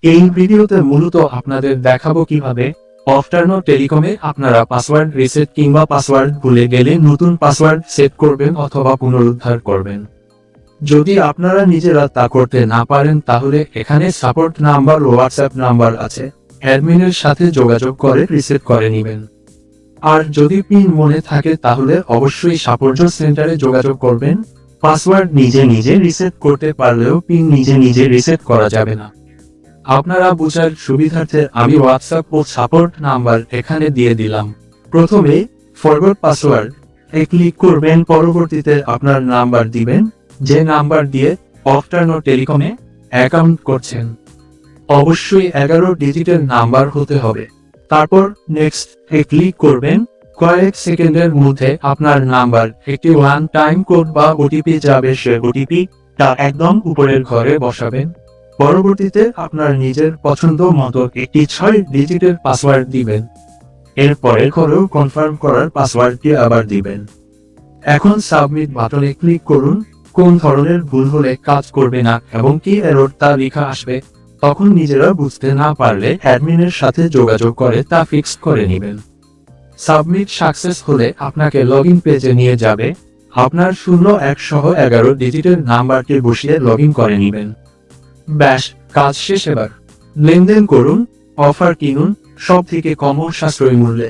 এই ভিডিওতে মূলত আপনাদের দেখাবো কিভাবে অফটার্নো টেলিকমে আপনারা পাসওয়ার্ড রিসেট কিংবা পাসওয়ার্ড ভুলে গেলে নতুন পাসওয়ার্ড সেট করবেন অথবা পুনরুদ্ধার করবেন। যদি আপনারা নিজেরা তা করতে না পারেন তাহলে এখানে সাপোর্ট নাম্বার ও হোয়াটসঅ্যাপ নাম্বার আছে, অ্যাডমিনের সাথে যোগাযোগ করে রিসেট করে নেবেন। আর যদি পিন মনে থাকে তাহলে অবশ্যই সাপোর্ট সেন্টারে যোগাযোগ করবেন। পাসওয়ার্ড নিজে নিজে রিসেট করতে পারলেও পিন নিজে নিজে রিসেট করা যাবে না। আপনারা বুঝার সুবিধার্থে আমি হোয়াটসঅ্যাপ ও সাপোর্ট নাম্বার এখানে দিয়ে দিলাম। প্রথমে ফরগট পাসওয়ার্ড এ ক্লিক করবেন, পরবর্তীতে আপনার নাম্বার দিবেন যে নাম্বার দিয়ে অফটার্নো টেলিকমে অ্যাকাউন্ট করছেন। অবশ্যই 11 ডিজিটের নাম্বার হতে হবে। তারপর নেক্সট এ ক্লিক করবেন। কয়েক সেকেন্ডের মধ্যে আপনার নাম্বার একটি ওয়ান টাইম কোড বা ওটিপি যাবে, সে ওটিপি টা একদম উপরের ঘরে বসাবেন। পরবর্তীতে আপনার নিজের পছন্দ মতো একটি 6 ডিজিটের পাসওয়ার্ড দিবেন। এরপরের ঘরেও কনফার্ম করার পাসওয়ার্ডটি আবার দিবেন। এখন সাবমিট বাটনে ক্লিক করুন। কোন ধরনের ভুল হলে কাজ করবে না এবং কি এরর তা লেখা আসবে, তখন নিজেরা বুঝতে না পারলে অ্যাডমিনের সাথে যোগাযোগ করে তা ফিক্স করে নেবেন। সাবমিট সাকসেস হলে আপনাকে লগইন পেজে নিয়ে যাবে। আপনার 01 সহ 11 ডিজিটের নাম্বারটি বসিয়ে লগইন করে নেবেন। ব্যাস, কাজ শেষ। এবার লেনদেন করুন, অফার কিনুন সব থেকে কম ও সাশ্রয়ী মূল্যে।